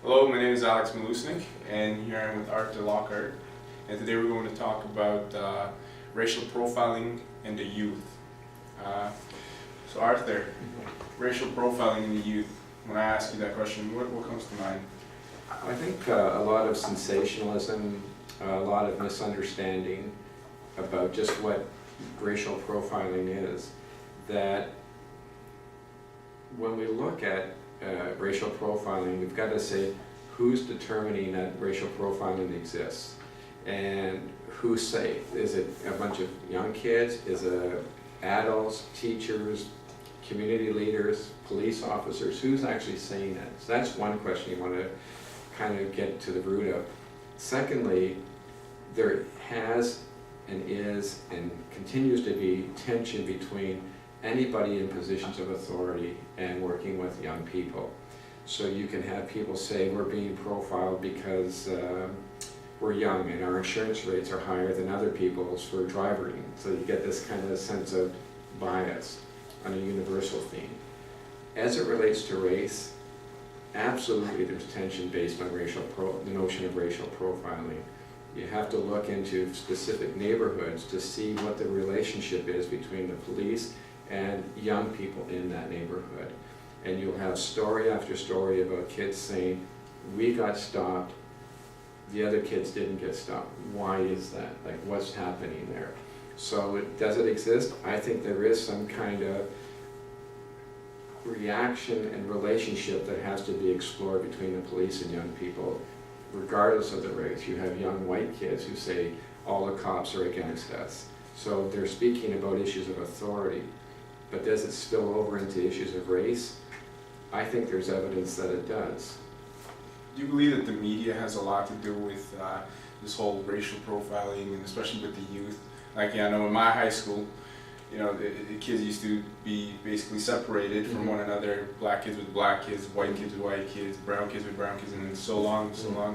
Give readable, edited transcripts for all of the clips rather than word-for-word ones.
Hello, my name is Alex Malusnik, and here I am with Art Lockhart. And today we're going to talk about racial profiling in the youth. So Arthur, racial profiling in the youth, when I ask you that question, what comes to mind? I think a lot of sensationalism, a lot of misunderstanding about just what racial profiling is. That when we look at racial profiling, we've got to say who's determining that racial profiling exists and who's safe. Is it a bunch of young kids? Is it adults, teachers, community leaders, police officers? Who's actually saying that? So that's one question you want to kind of get to the root of. Secondly, there has and is and continues to be tension between anybody in positions of authority and working with young people. So you can have people say we're being profiled because we're young and our insurance rates are higher than other people's for driving. So you get this kind of sense of bias on a universal theme. As it relates to race, absolutely there's tension based on the notion of racial profiling. You have to look into specific neighborhoods to see what the relationship is between the police and young people in that neighborhood. And you'll have story after story about kids saying, we got stopped, the other kids didn't get stopped. Why is that? Like, what's happening there? So does it exist? I think there is some kind of reaction and relationship that has to be explored between the police and young people, regardless of the race. You have young white kids who say, all the cops are against us. So they're speaking about issues of authority. But does it spill over into issues of race? I think there's evidence that it does. Do you believe that the media has a lot to do with this whole racial profiling, and especially with the youth? Like, I know in my high school, you know, the kids used to be basically separated from one another, black kids with black kids, white kids with white kids, brown kids with brown kids, and then so long.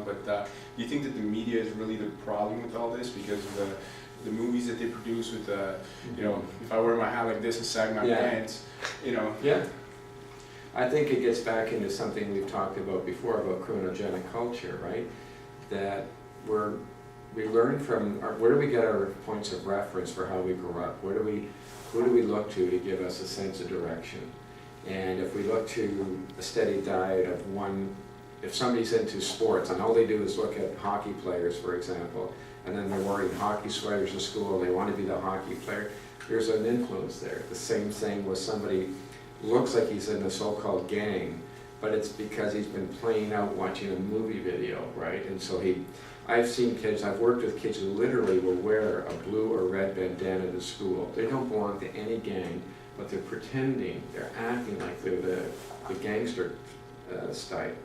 But do you think that the media is really the problem with all this? Because of the movies that they produce with, you know, if I wear my hat like this and sag my pants, you know. Yeah. I think it gets back into something we've talked about before about criminogenic culture, right? That we learn from, where do we get our points of reference for how we grew up? Who do we look to give us a sense of direction? And if we look to a steady diet of one, if somebody's into sports and all they do is look at hockey players, for example, and then they're wearing hockey sweaters in school, they want to be the hockey player, there's an influence there. The same thing with somebody looks like he's in a so-called gang, but it's because he's been playing out watching a movie video, right? And so I've seen kids, I've worked with kids who literally will wear a blue or red bandana to school. They don't belong to any gang, but they're pretending, they're acting like they're the gangster type.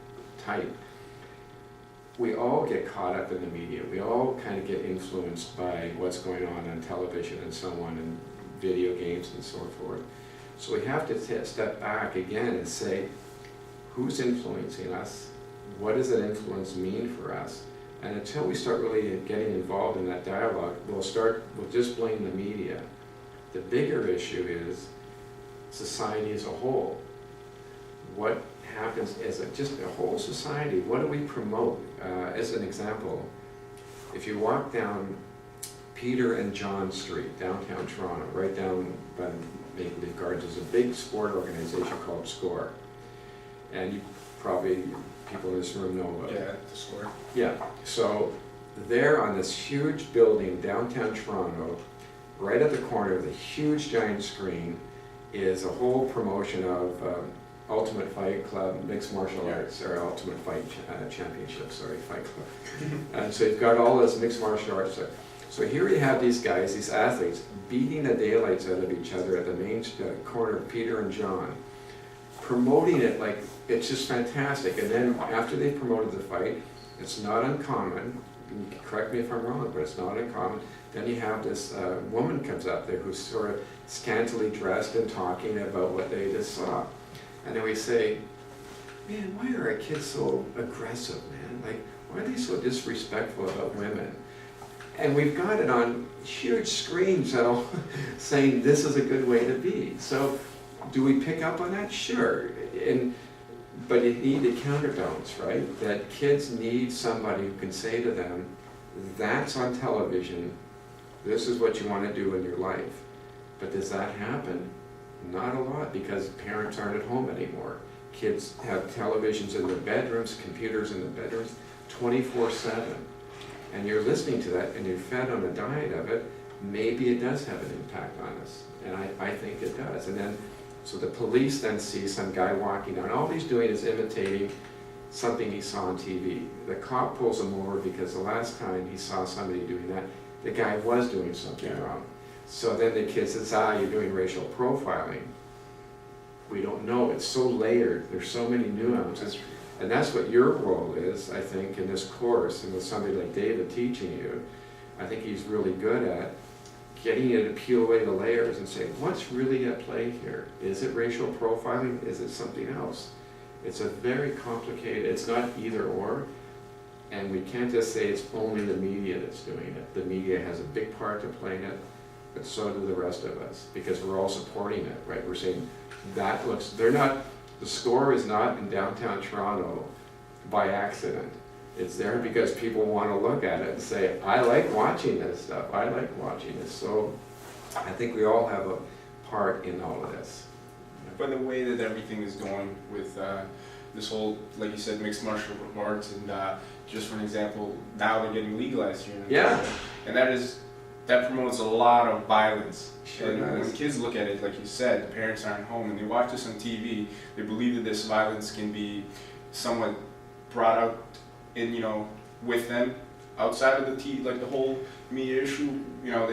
We all get caught up in the media. We all kind of get influenced by what's going on television and so on, and video games and so forth. So we have to step back again and say, who's influencing us? What does that influence mean for us? And until we start really getting involved in that dialogue, we'll just blame the media. The bigger issue is society as a whole. What happens as just a whole society? What do we promote? As an example, if you walk down Peter and John Street, downtown Toronto, right down by the Maple Leaf Gardens, there's a big sport organization called SCORE. And you probably, people in this room know about it. Yeah, the SCORE. Yeah, so there on this huge building downtown Toronto, right at the corner of the huge giant screen, is a whole promotion of Ultimate Fight Club, Mixed Martial Arts, or Ultimate Fight Championship, sorry, Fight Club. And so you've got all this mixed martial arts stuff. So here you have these guys, these athletes, beating the daylights out of each other at the main corner of Peter and John, promoting it like it's just fantastic. And then after they've promoted the fight, it's not uncommon, correct me if I'm wrong, but it's not uncommon, then you have this woman comes up there who's sort of scantily dressed and talking about what they just saw. And then we say, man, why are our kids so aggressive, man? Like, why are they so disrespectful about women? And we've got it on huge screens saying this is a good way to be. So do we pick up on that? Sure. But you need the counterbalance, right? That kids need somebody who can say to them, that's on television, this is what you want to do in your life. But does that happen? Not a lot, because parents aren't at home anymore. Kids have televisions in their bedrooms, computers in the bedrooms, 24/7. And you're listening to that and you're fed on a diet of it, maybe it does have an impact on us. And I think it does. And then, so the police then see some guy walking down, all he's doing is imitating something he saw on TV. The cop pulls him over because the last time he saw somebody doing that, the guy was doing something wrong. So then the kid says, you're doing racial profiling. We don't know, it's so layered, there's so many nuances. And that's what your role is, I think, in this course, and with somebody like David teaching you. I think he's really good at getting you to peel away the layers and say, what's really at play here? Is it racial profiling? Is it something else? It's a very complicated, it's not either or, and we can't just say it's only the media that's doing it. The media has a big part to play in it, but so do the rest of us, because we're all supporting it, right? We're saying, that looks, the score is not in downtown Toronto by accident. It's there because people want to look at it and say, I like watching this stuff, I like watching this. So I think we all have a part in all of this. But the way that everything is going with this whole, like you said, mixed martial arts, and just for an example, now they're getting legalized here in Canada. And that promotes a lot of violence. Sure and does. when kids look at it, like you said, the parents aren't home and they watch this on TV, they believe that this violence can be somewhat brought out in, with them outside of the like the whole media issue. Now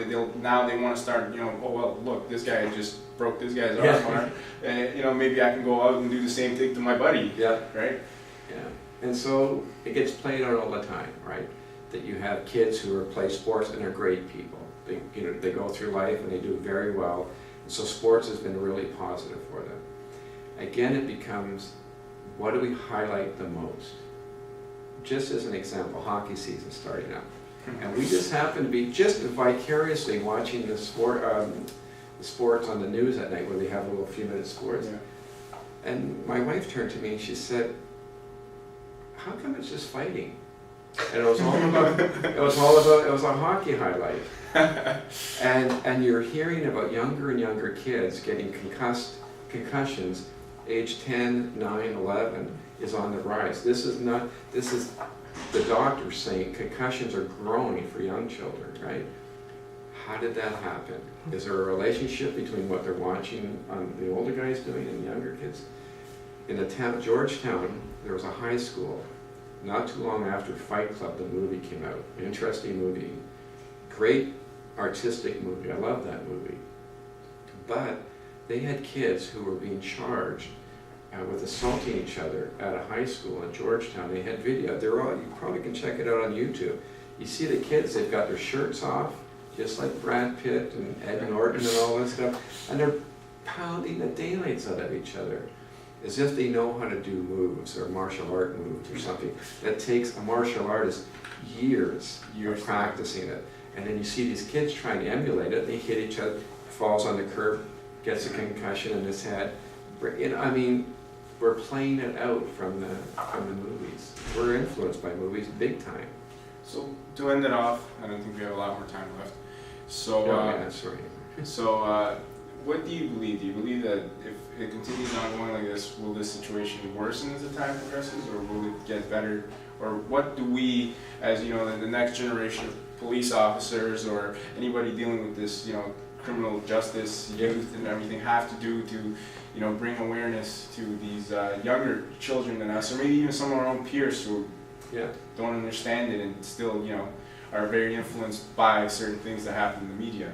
they want to start, oh well, look, this guy just broke this guy's arm, and maybe I can go out and do the same thing to my buddy. Yeah. Right? Yeah. And so it gets played out all the time, right? That you have kids who play sports and they're great people. They go through life and they do very well. And so sports has been really positive for them. Again, it becomes, what do we highlight the most? Just as an example, hockey season starting up. And we just happen to be just vicariously watching the sports on the news at night where they have little few-minute sports. Yeah. And my wife turned to me and she said, how come it's just fighting? And it was a hockey highlight. and you're hearing about younger and younger kids getting concussions, age 10, 9, 11 is on the rise. This is the doctors saying concussions are growing for young children, right? How did that happen? Is there a relationship between what they're watching on the older guys doing and younger kids? In the town, Georgetown, there was a high school. Not too long after Fight Club, the movie came out. Interesting movie. Great artistic movie. I love that movie. But they had kids who were being charged with assaulting each other at a high school in Georgetown. They had video. You probably can check it out on YouTube. You see the kids, they've got their shirts off, just like Brad Pitt and Ed Norton and all this stuff, and they're pounding the daylights out of each other, as if they know how to do moves or martial art moves or something. That takes a martial artist years of practicing it. And then you see these kids trying to emulate it, they hit each other, falls on the curb, gets a concussion in his head. We're playing it out from the movies. We're influenced by movies big time. So to end it off, I don't think we have a lot more time left. So, sorry. So what do you believe? Do you believe that if it continues on going like this, will this situation worsen as the time progresses, or will it get better? Or what do we, as the next generation of police officers or anybody dealing with this, criminal justice, youth, and everything, have to do to, bring awareness to these younger children than us, or maybe even some of our own peers who don't understand it and still, are very influenced by certain things that happen in the media?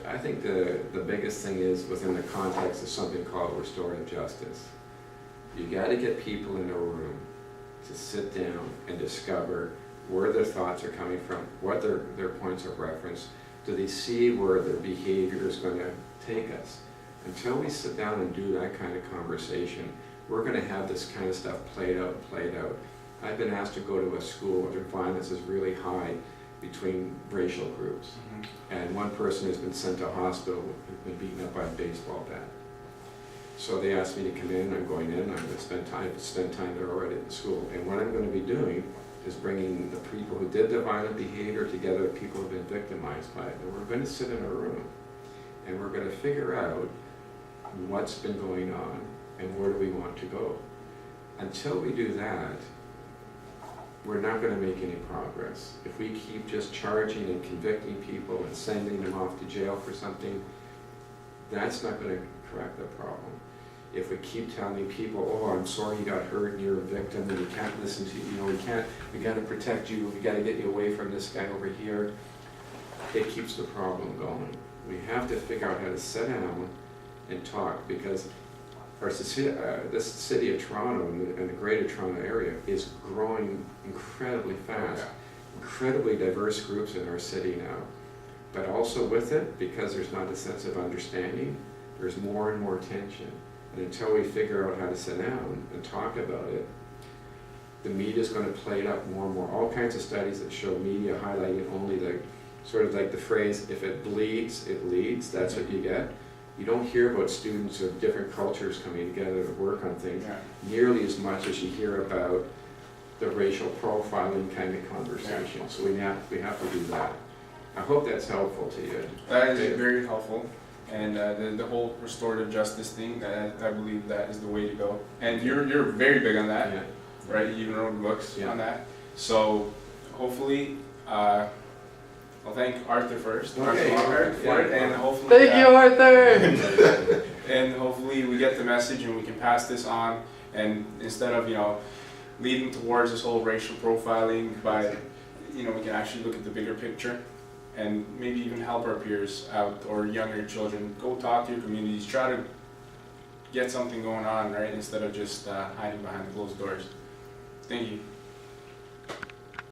I think the biggest thing is within the context of something called restorative justice. You got to get people in a room to sit down and discover where their thoughts are coming from, what their points of reference. Do they see where their behavior is going to take us? Until we sit down and do that kind of conversation, we're going to have this kind of stuff played out. I've been asked to go to a school where violence is really high between racial groups. And one person has been sent to hospital, been beaten up by a baseball bat. So they asked me to come in, I'm going in, I'm gonna spend time there already at the school. And what I'm gonna be doing is bringing the people who did the violent behavior together with people who've been victimized by it. And we're gonna sit in a room and we're gonna figure out what's been going on and where do we want to go. Until we do that, we're not gonna make any progress. If we keep just charging and convicting people and sending them off to jail for something, that's not gonna correct the problem. If we keep telling people, oh, I'm sorry you got hurt and you're a victim and we can't listen to you, we gotta protect you, we gotta get you away from this guy over here, it keeps the problem going. We have to figure out how to sit down and talk, because this city of Toronto and the greater Toronto area is growing incredibly fast. Incredibly diverse groups in our city now. But also with it, because there's not a sense of understanding, there's more and more tension. And until we figure out how to sit down and talk about it, the media is going to play it up more and more. All kinds of studies that show media highlighting only the, sort of like the phrase, if it bleeds, it leads, that's what you get. You don't hear about students of different cultures coming together to work on things nearly as much as you hear about the racial profiling kind of conversation. So we have to do that. I hope that's helpful to you. That is very helpful. And the whole restorative justice thing, I believe that is the way to go. And you're very big on that, right? You even wrote books on that. So hopefully, I'll thank Arthur first, Okay. Arthur for it, and hopefully. Thank you, Arthur. And hopefully we get the message and we can pass this on. And instead of leading towards this whole racial profiling, by we can actually look at the bigger picture. And maybe even help our peers out or younger children. Go talk to your communities. Try to get something going on, right? Instead of just hiding behind closed doors. Thank you.